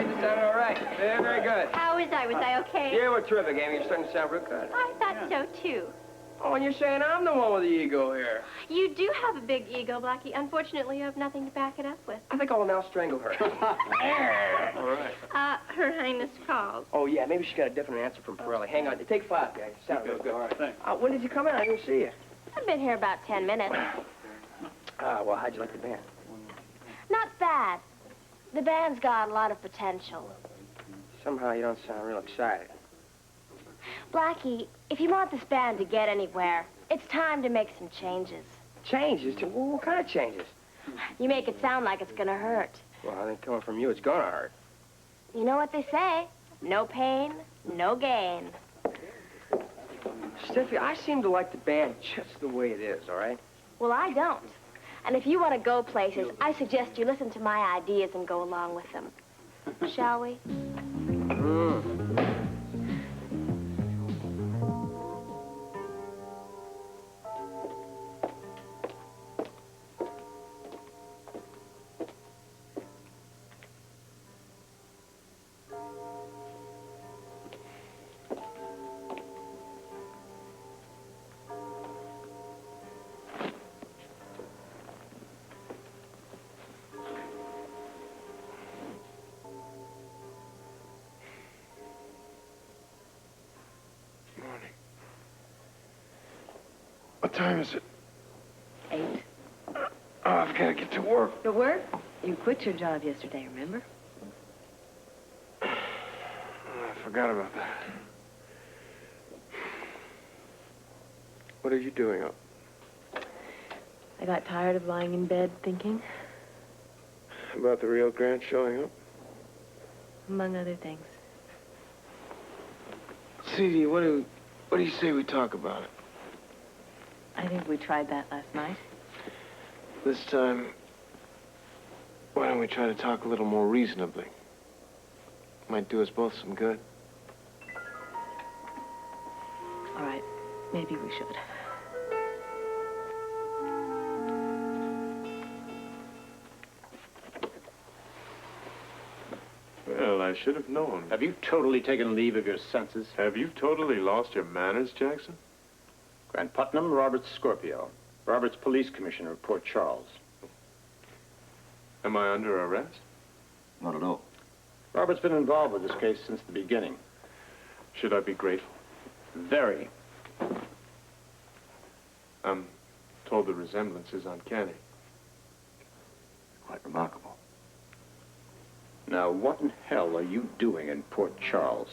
You sounded all right. Very, very good. How was I? Was I okay? Yeah, we're terrific, Amy. You're starting to sound real good. I thought so, too. Oh, and you're saying I'm the one with the ego here. You do have a big ego, Blackie. Unfortunately, you have nothing to back it up with. I think I'll now strangle her. All right. Her Highness calls. Oh, yeah, maybe she got a different answer from Pirelli. Hang on. Take 5, guys. Sound real good. All right, thanks. When did you come in? I didn't see you. I've been here about 10 minutes. Well, how'd you like the band? Not bad. The band's got a lot of potential. Somehow you don't sound real excited. Blackie, if you want this band to get anywhere, it's time to make some changes. Changes? Well, what kind of changes? You make it sound like it's gonna hurt. Well, I think coming from you, it's gonna hurt. You know what they say? No pain, no gain. Stephie, I seem to like the band just the way it is, all right? Well, I don't. And if you want to go places, I suggest you listen to my ideas and go along with them. Shall we? What time is it? 8. Oh, I've got to get to work. To work? You quit your job yesterday, remember? I forgot about that. What are you doing up? I got tired of lying in bed thinking, About the Rio Grande showing up? among other things. CD, what do you say we talk about it? I think we tried that last night. This time, why don't we try to talk a little more reasonably? Might do us both some good. All right, maybe we should. Well, I should have known. Have you totally taken leave of your senses? Have you totally lost your manners, Jackson? Grant Putnam, Robert Scorpio. Robert's police commissioner of Port Charles. Am I under arrest? Not at all. Robert's been involved with this case since the beginning. Should I be grateful? Very. I'm told the resemblance is uncanny. Quite remarkable. Now, what in hell are you doing in Port Charles?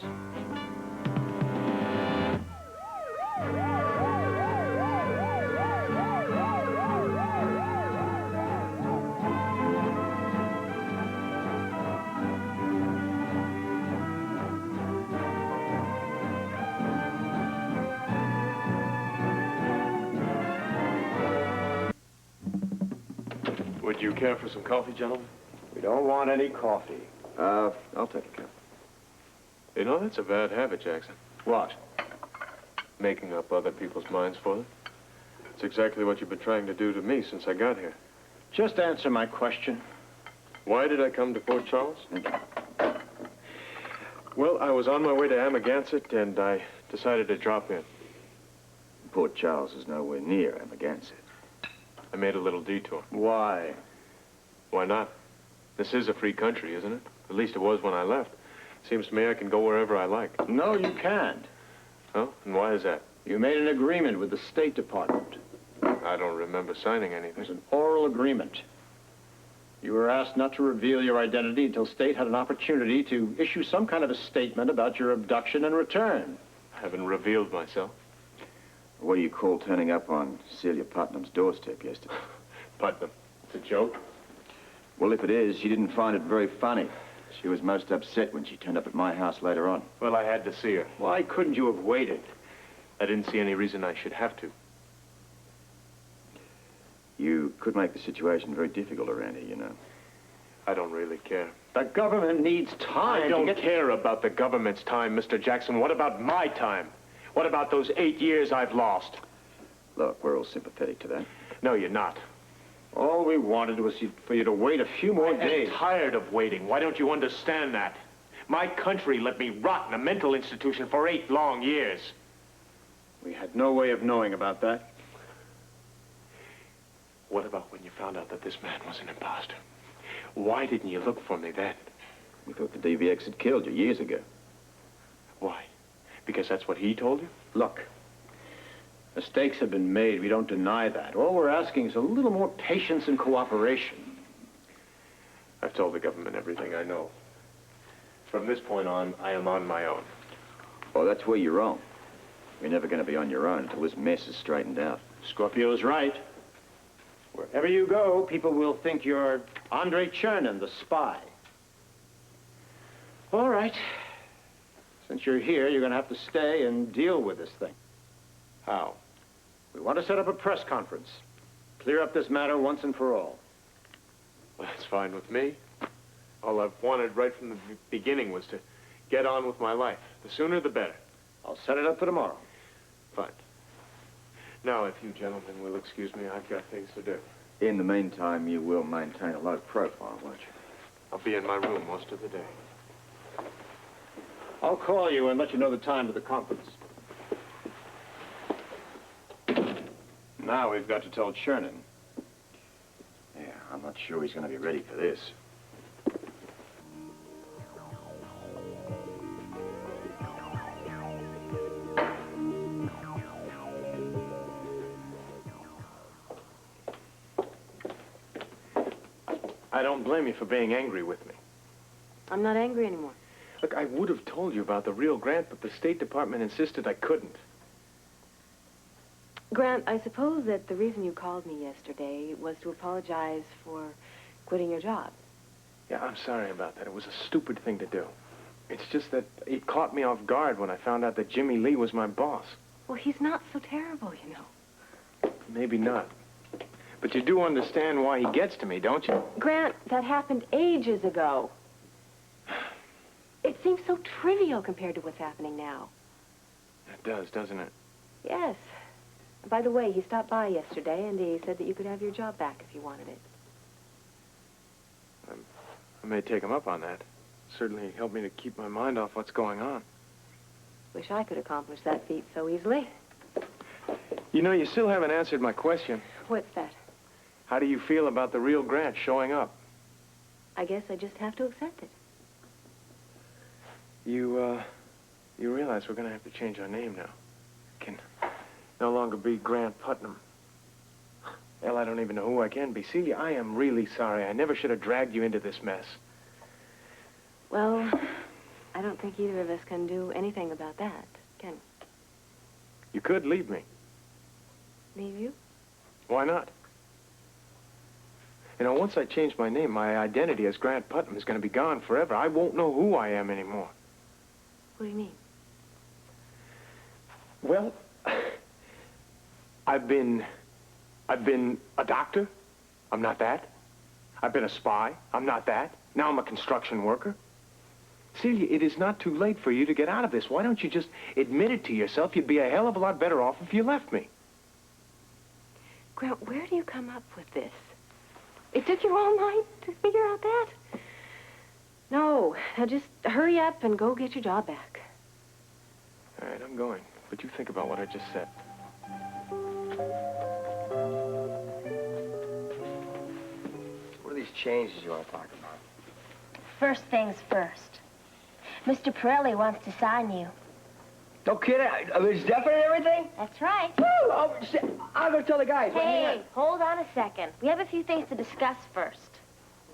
Would you care for some coffee, gentlemen? We don't want any coffee. I'll take a cup. You know, that's a bad habit, Jackson. What? Making up other people's minds for them. It's exactly what you've been trying to do to me since I got here. Just answer my question. Why did I come to Port Charles? Well, I was on my way to Amagansett, and I decided to drop in. Port Charles is nowhere near Amagansett. I made a little detour. Why? Why not? This is a free country, isn't it? At least it was when I left. Seems to me I can go wherever I like. No, you can't. Oh, and why is that? You made an agreement with the State Department. I don't remember signing It anything. was an oral agreement. You were asked not to reveal your identity until State had an opportunity to issue some kind of a statement about your abduction and return. I haven't revealed myself. What do you call turning up on Celia Putnam's doorstep yesterday? Putnam. It's a joke. Well, if it is, she didn't find it very funny. She was most upset when she turned up at my house later on. Well, I had to see her. Why couldn't you have waited? I didn't see any reason I should have to. You could make the situation very difficult around here, you know. I don't really care. The government needs time I don't care about the government's time, Mr. Jackson. What about my time? What about those 8 years I've lost? Look, we're all sympathetic to that. No, you're not. All we wanted was for you to wait a few more days. I'm tired of waiting. Why don't you understand that? My country let me rot in a mental institution for 8 long years. We had no way of knowing about that. What about when you found out that this man was an imposter? Why didn't you look for me then? We thought the DVX had killed you years ago. Why? Because that's what he told you? Look, mistakes have been made. We don't deny that. All we're asking is a little more patience and cooperation. I've told the government everything I know. From this point on, I am on my own. Well, that's where you're wrong. You're never going to be on your own until this mess is straightened out. Scorpio's right. Wherever you go, people will think you're Andre Chernin, the spy. All right. Since you're here, you're going to have to stay and deal with this thing. How? We want to set up a press conference. Clear up this matter once and for all. Well, that's fine with me. All I've wanted right from the beginning was to get on with my life. The sooner, the better. I'll set it up for tomorrow. Fine. Now, if you gentlemen will excuse me, I've got things to do. In the meantime, you will maintain a low profile, won't you? I'll be in my room most of the day. I'll call you and let you know the time of the conference. Now we've got to tell Chernin. Yeah, I'm not sure he's going to be ready for this. I don't blame you for being angry with me. I'm not angry anymore. Look, I would have told you about the real Grant, but the State Department insisted I couldn't. Grant, I suppose that the reason you called me yesterday was to apologize for quitting your job. Yeah, I'm sorry about that. It was a stupid thing to do. It's just that it caught me off guard when I found out that Jimmy Lee was my boss. Well, he's not so terrible, you know. Maybe not. But you do understand why he gets to me, don't you? Grant, that happened ages ago. It seems so trivial compared to what's happening now. It does, doesn't it? Yes. By the way, he stopped by yesterday, and he said that you could have your job back if you wanted it. I may take him up on that. Certainly helped me to keep my mind off what's going on. Wish I could accomplish that feat so easily. You know, you still haven't answered my question. What's that? How do you feel about the real Grant showing up? I guess I just have to accept it. You realize we're going to have to change our name now. Can no longer be Grant Putnam. Hell, I don't even know who I can be. Celia, I am really sorry. I never should have dragged you into this mess. Well, I don't think either of us can do anything about that, can we? You could leave me. Leave you? Why not? You know, once I change my name, my identity as Grant Putnam is going to be gone forever. I won't know who I am anymore. What do you mean? Well, I've been a doctor. I'm not that. I've been a spy. I'm not that. Now I'm a construction worker. Celia, it is not too late for you to get out of this. Why don't you just admit it to yourself? You'd be a hell of a lot better off if you left me. Grant, where do you come up with this? It took you all night to figure out that? No, now just hurry up and go get your job back. All right, I'm going. But you think about what I just said. What are these changes you want to talk about? First things first. Mr. Pirelli wants to sign you. No kidding? It's definite and everything? That's right. Woo! I'm going to tell the guys. Hey, hold on a second. We have a few things to discuss first.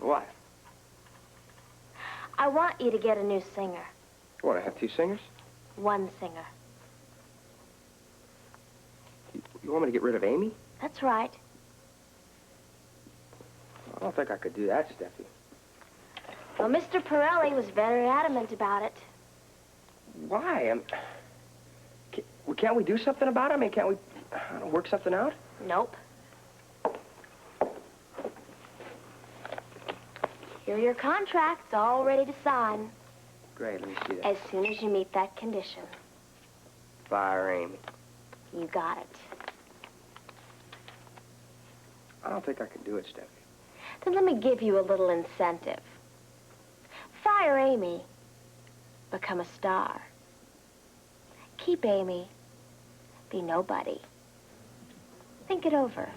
What? I want you to get a new singer. What, I have 2 singers? 1 singer. You want me to get rid of Amy? That's right. I don't think I could do that, Stephie. Well, Mr. Pirelli was very adamant about it. Why? Can't we do something about it? I mean, can't we work something out? Nope. Here are your contracts, all ready to sign. Great, let me see that. As soon as you meet that condition. Fire Amy. You got it. I don't think I can do it, Stephie. Then let me give you a little incentive. Fire Amy. Become a star. Keep Amy. Be nobody. Think it over.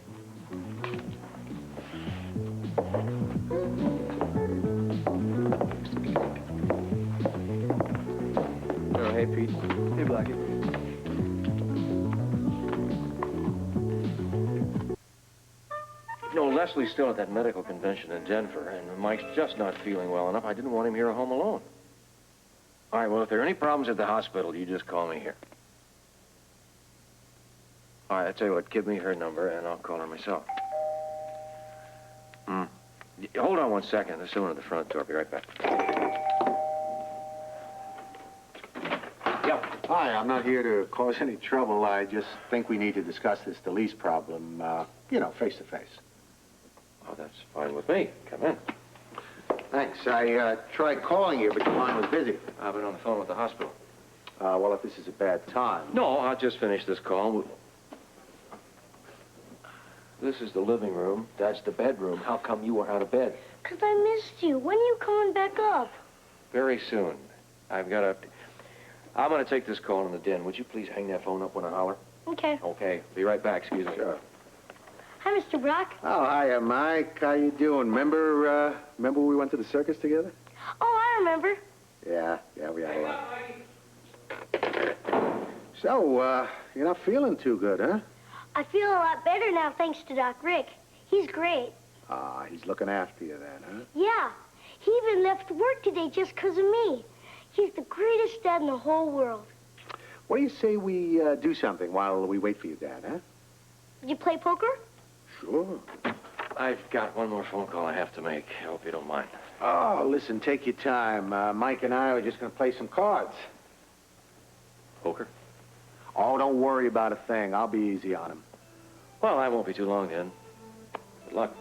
Oh, hey, Pete. Hey, Blackie. You know, Leslie's still at that medical convention in Denver, and Mike's just not feeling well enough. I didn't want him here at home alone. All right, well, if there are any problems at the hospital, you just call me here. All right, I tell you what, give me her number, and I'll call her myself. Hold on 1 second. There's someone at the front door. I'll be right back. Hi, I'm not here to cause any trouble. I just think we need to discuss this Delice problem, face to face. Oh, that's fine with me. Come in. Thanks. I tried calling you, but your line was busy. I've been on the phone with the hospital. Well, if this is a bad time... No, I'll just finish this call. This is the living room. That's the bedroom. How come you were out of bed? 'Cause I missed you. When are you coming back up? Very soon. I'm going to take this call in the den. Would you please hang that phone up when I holler? Okay. Okay. Be right back. Excuse me. Sure. Hi, Mr. Brock. Oh, hiya, Mike. How you doing? Remember we went to the circus together? Oh, I remember. Yeah, we had a lot. So, you're not feeling too good, huh? I feel a lot better now thanks to Doc Rick. He's great. Ah, he's looking after you then, huh? Yeah. He even left work today just 'cause of me. He's the greatest dad in the whole world. What do you say we do something while we wait for you, Dad, huh? You play poker? Sure. I've got one more phone call I have to make. I hope you don't mind. Oh, listen, take your time. Mike and I are just going to play some cards. Poker? Oh, don't worry about a thing. I'll be easy on him. Well, I won't be too long then. Good luck.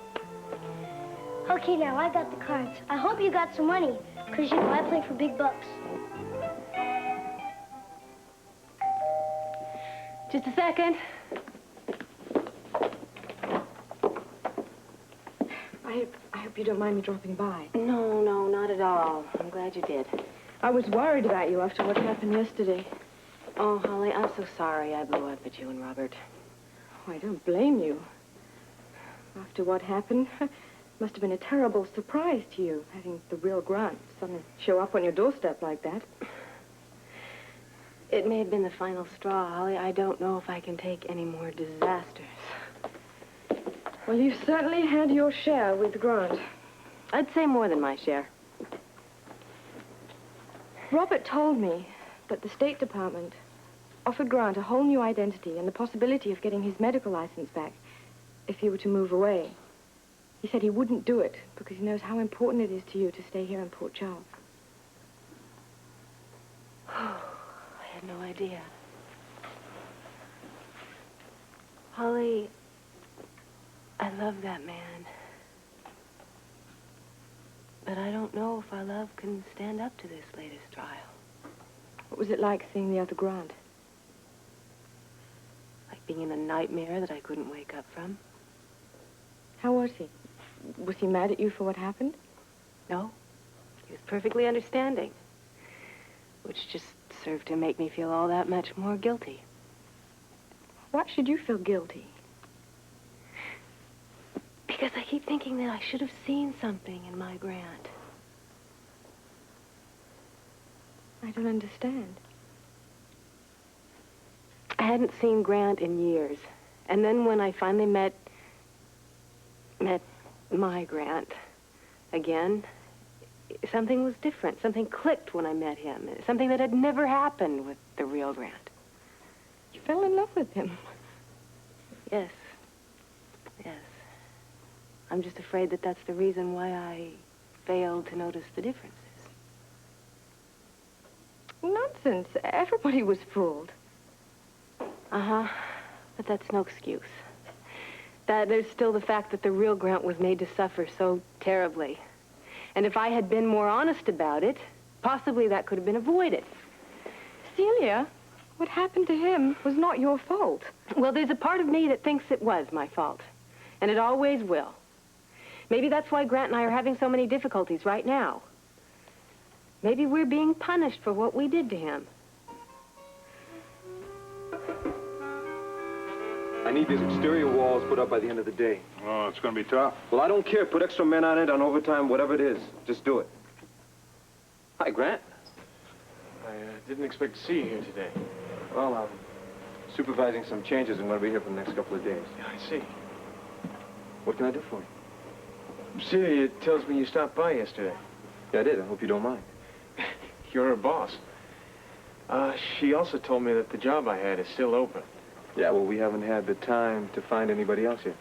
Okay, now I got the cards. I hope you got some money, 'cause you know I play for big bucks. Just a second. I hope you don't mind me dropping by. No, not at all. I'm glad you did. I was worried about you after what happened yesterday. Oh, Holly, I'm so sorry I blew up at you and Robert. Oh, I don't blame you. After what happened, it must have been a terrible surprise to you, having the real Grant suddenly show up on your doorstep like that. It may have been the final straw, Holly. I don't know if I can take any more disasters. Well, you certainly had your share with Grant. I'd say more than my share. Robert told me that the State Department offered Grant a whole new identity and the possibility of getting his medical license back if he were to move away. He said he wouldn't do it because he knows how important it is to you to stay here in Port Charles. I had no idea. Holly, I love that man. But I don't know if our love can stand up to this latest trial. What was it like seeing the other Grant? Like being in a nightmare that I couldn't wake up from. How was he? Was he mad at you for what happened? No. He was perfectly understanding. Which just served to make me feel all that much more guilty. Why should you feel guilty? Because I keep thinking that I should have seen something in my Grant. I don't understand. I hadn't seen Grant in years. And then when I finally met my Grant again, something was different. Something clicked when I met him. Something that had never happened with the real Grant. You fell in love with him. Yes. Yes. I'm just afraid that that's the reason why I failed to notice the differences. Nonsense. Everybody was fooled. Uh-huh. But that's no excuse. There's still the fact that the real Grant was made to suffer so terribly. And if I had been more honest about it, possibly that could have been avoided. Celia, what happened to him was not your fault. Well, there's a part of me that thinks it was my fault. And it always will. Maybe that's why Grant and I are having so many difficulties right now. Maybe we're being punished for what we did to him. I need these exterior walls put up by the end of the day. Oh, it's going to be tough. Well, I don't care. Put extra men on it, on overtime, whatever it is. Just do it. Hi, Grant. I didn't expect to see you here today. Well, I'm supervising some changes. I'm going to be here for the next couple of days. Yeah, I see. What can I do for you? Celia tells me you stopped by yesterday. Yeah, I did. I hope you don't mind. You're her boss. She also told me that the job I had is still open. Yeah, well, we haven't had the time to find anybody else yet.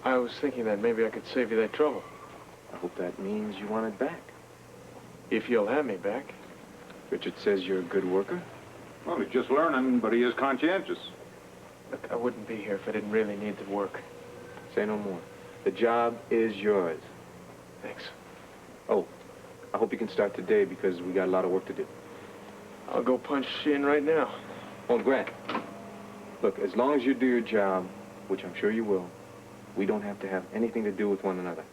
I was thinking that maybe I could save you that trouble. I hope that means you want it back. If you'll have me back. Richard says you're a good worker. Well, he's just learning, but he is conscientious. Look, I wouldn't be here if I didn't really need the work. Say no more. The job is yours. Thanks. Oh, I hope you can start today because we got a lot of work to do. I'll go punch in right now. Oh, Grant. Look, as long as you do your job, which I'm sure you will, we don't have to have anything to do with one another.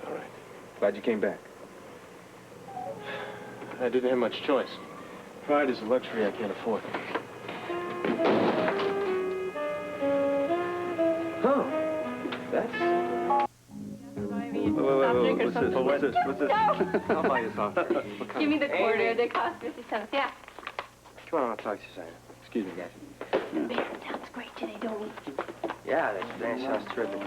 All right. Glad you came back. I didn't have much choice. Pride is a luxury I can't afford. Huh. That's... What's this? What's this? I'll buy you something. Give me the quarter. They cost 50 cents. Yeah. Come on, I'll talk to you, Simon. Excuse me, guys. The band sounds great today, don't we? Yeah, that sounds terrific.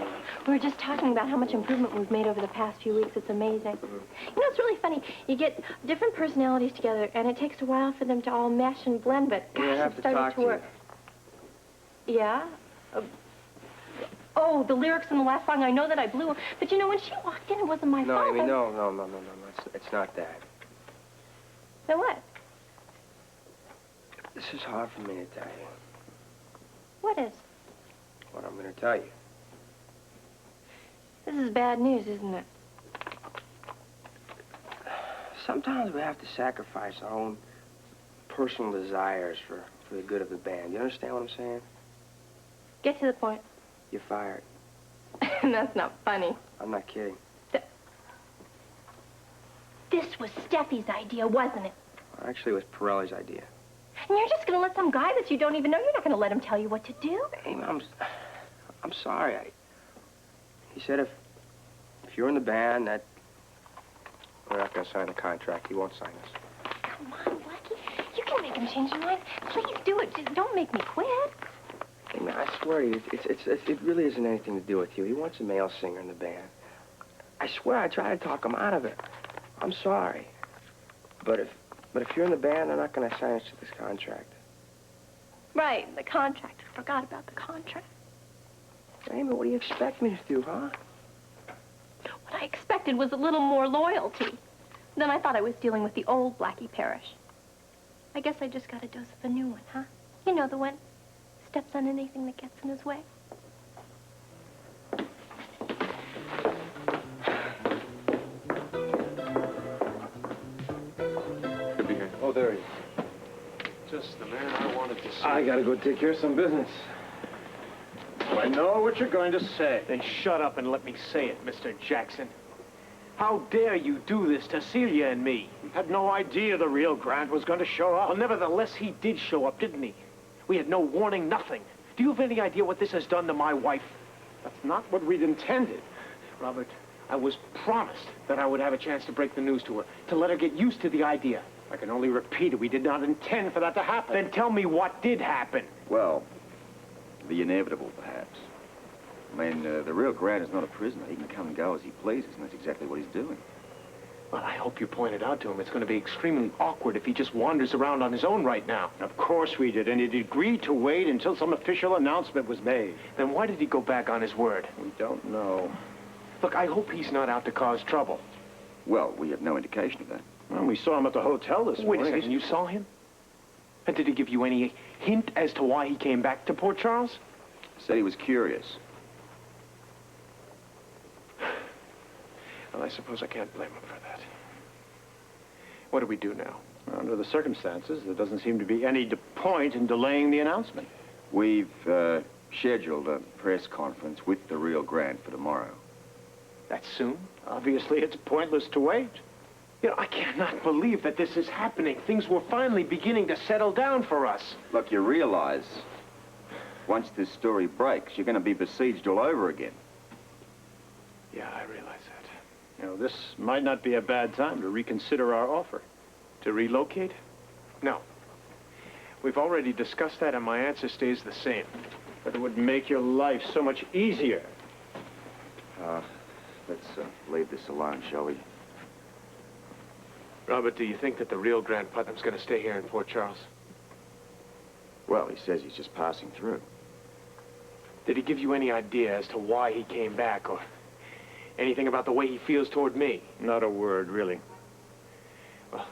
We were just talking about how much improvement we've made over the past few weeks. It's amazing. You know, it's really funny. You get different personalities together, and it takes a while for them to all mesh and blend, but gosh, Yeah, I have it's to starting talk to to work. Yeah? Oh, the lyrics in the last song, I know that I blew them. But you know, when she walked in, it wasn't my No, fault. Amy, no. It's not that. Then what? This is hard for me to tell you. What is? What I'm going to tell you. This is bad news, isn't it? Sometimes we have to sacrifice our own personal desires for the good of the band. You understand what I'm saying? Get to the point. You're fired. That's not funny. I'm not kidding. This was Steffi's idea, wasn't it? Actually, it was Pirelli's idea. And you're just going to let some guy that you don't even know, you're not going to let him tell you what to do? Amy, I'm sorry. He said if you're in the band, that we're not going to sign the contract. He won't sign us. Come on, Blackie. You can make him change his mind. Please do it. Just don't make me quit. Amy, I swear to you, it really isn't anything to do with you. He wants a male singer in the band. I swear I tried to talk him out of it. I'm sorry. But if you're in the band, they're not going to sign us to this contract. Right, the contract. I forgot about the contract. Amy, what do you expect me to do, huh? What I expected was a little more loyalty. Then I thought I was dealing with the old Blackie parish. I guess I just got a dose of the new one, huh? You know, the one steps on anything that gets in his way. Could be here. Oh, there he is. Just the man I wanted to see. I gotta go take care of some business. I know what you're going to say. Then shut up and let me say it, Mr. Jackson. How dare you do this to Celia and me? Had no idea the real Grant was going to show up. Well, nevertheless, he did show up, didn't he? We had no warning, nothing. Do you have any idea what this has done to my wife? That's not what we'd intended. Robert, I was promised that I would have a chance to break the news to her, to let her get used to the idea. I can only repeat it. We did not intend for that to happen. Then tell me what did happen. Well, the inevitable, perhaps. I mean, the real Grant is not a prisoner. He can come and go as he pleases, and that's exactly what he's doing. Well, I hope you pointed out to him it's going to be extremely awkward if he just wanders around on his own right now. Of course we did, and he agreed to wait until some official announcement was made. Then why did he go back on his word? We don't know. Look, I hope he's not out to cause trouble. Well, we have no indication of that. Well, we saw him at the hotel this Wait a morning. second, you saw him? And did he give you any hint as to why he came back to Port Charles? Said he was curious. Well, I suppose I can't blame him for that. What do we do now? Under the circumstances, there doesn't seem to be any point in delaying the announcement. We've scheduled a press conference with the Rio Grande for tomorrow. That's soon? Obviously, it's pointless to wait. You know, I cannot believe that this is happening. Things were finally beginning to settle down for us. Look, you realize, once this story breaks, you're going to be besieged all over again. Yeah, I realize that. You know, this might not be a bad time to reconsider our offer. To relocate? No. We've already discussed that, and my answer stays the same. But it would make your life so much easier. Let's leave this alone, shall we? Robert, do you think that the real Grant Putnam's going to stay here in Port Charles? Well, he says he's just passing through. Did he give you any idea as to why he came back, or anything about the way he feels toward me? Not a word, really. Well,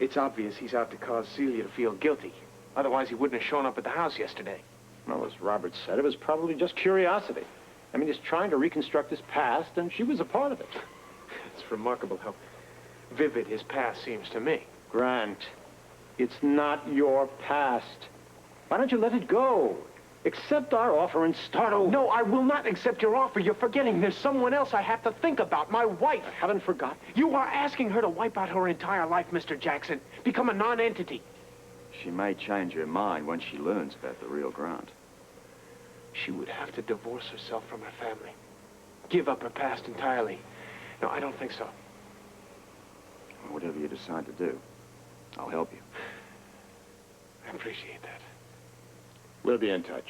it's obvious he's out to cause Celia to feel guilty. Otherwise, he wouldn't have shown up at the house yesterday. Well, as Robert said, it was probably just curiosity. I mean, he's trying to reconstruct his past, and she was a part of it. It's remarkable how vivid his past seems to me. Grant, it's not your past. Why don't you let it go? Accept our offer and start over. No, I will not accept your offer. You're forgetting there's someone else I have to think about, my wife. I haven't forgotten. You are asking her to wipe out her entire life, Mr. Jackson. Become a non-entity. She may change her mind once she learns about the real Grant. She would have to divorce herself from her family. Give up her past entirely. No, I don't think so. Whatever you decide to do, I'll help you. I appreciate that. We'll be in touch.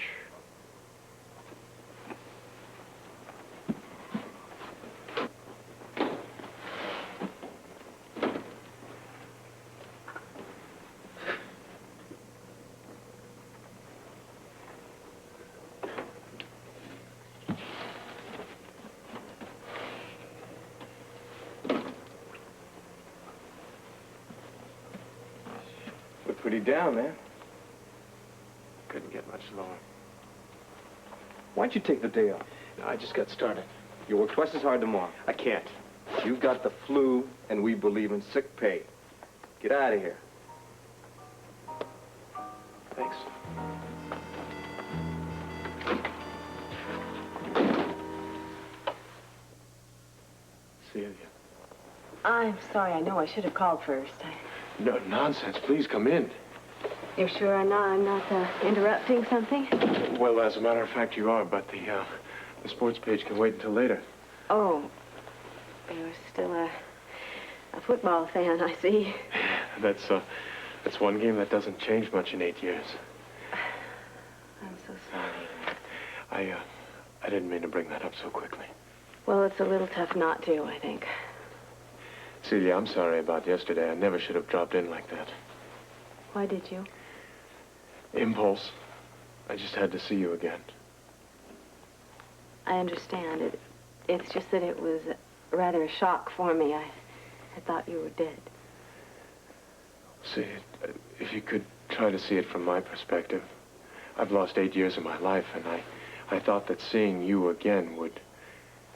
We're pretty down, man. Couldn't get much lower. Why'd you take the day off? No, I just got started. You work twice as hard tomorrow. I can't. You've got the flu, and we believe in sick pay. Get out of here. Thanks. Celia. I'm sorry. I know I should have called first. No, nonsense. Please come in. You're sure I'm not interrupting something? Well, as a matter of fact, you are, but the sports page can wait until later. Oh, you're still a football fan, I see. That's one game that doesn't change much in 8 years. I'm so sorry. I didn't mean to bring that up so quickly. Well, it's a little tough not to, I think. Celia, I'm sorry about yesterday. I never should have dropped in like that. Why did you? Impulse. I just had to see you again. I understand it. It's just that it was rather a shock for me. I thought you were dead. See, if you could try to see it from my perspective. I've lost 8 years of my life, and I thought that seeing you again would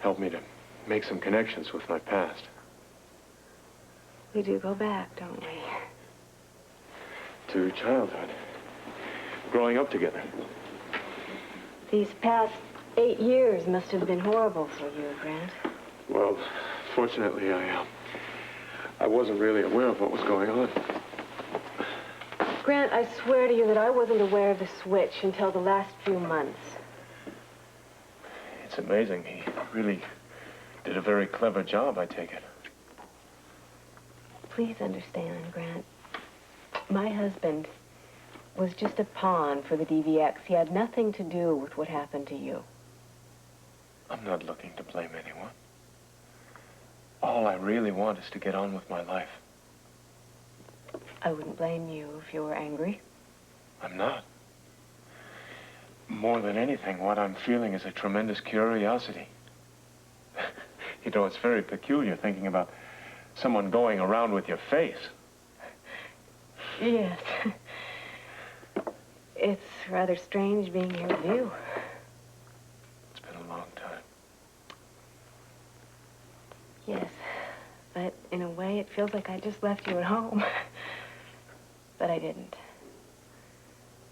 help me to make some connections with my past. We do go back, don't we? To childhood. Growing up together. These past 8 years must have been horrible for you, Grant. Well, fortunately, I wasn't really aware of what was going on. Grant, I swear to you that I wasn't aware of the switch until the last few months. It's amazing. He really did a very clever job, I take it. Please understand, Grant. My husband was just a pawn for the DVX. He had nothing to do with what happened to you. I'm not looking to blame anyone. All I really want is to get on with my life. I wouldn't blame you if you were angry. I'm not. More than anything, what I'm feeling is a tremendous curiosity. You know, it's very peculiar thinking about someone going around with your face. Yes. It's rather strange being here with you. It's been a long time. Yes, but in a way it feels like I just left you at home. But I didn't.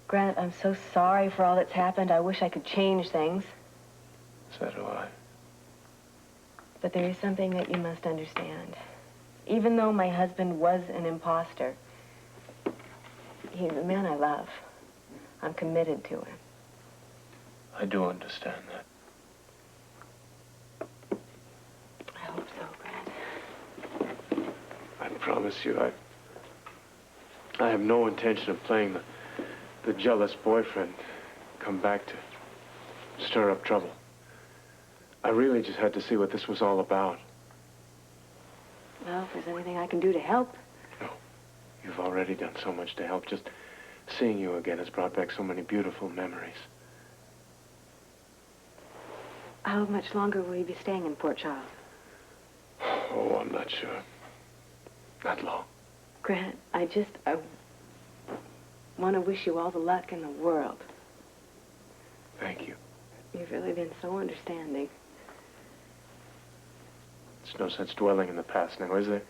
Grant, I'm so sorry for all that's happened. I wish I could change things. So do I. But there is something that you must understand. Even though my husband was an imposter, he's a man I love. I'm committed to him. I do understand that. I hope so, Grant. I promise you, I have no intention of playing the jealous boyfriend, come back to stir up trouble. I really just had to see what this was all about. Well, if there's anything I can do to help. No, you've already done so much to help. Just seeing you again has brought back so many beautiful memories. How much longer will you be staying in Port Charles? Oh, I'm not sure. Not long. Grant, I want to wish you all the luck in the world. Thank you. You've really been so understanding. There's no sense dwelling in the past now, is there?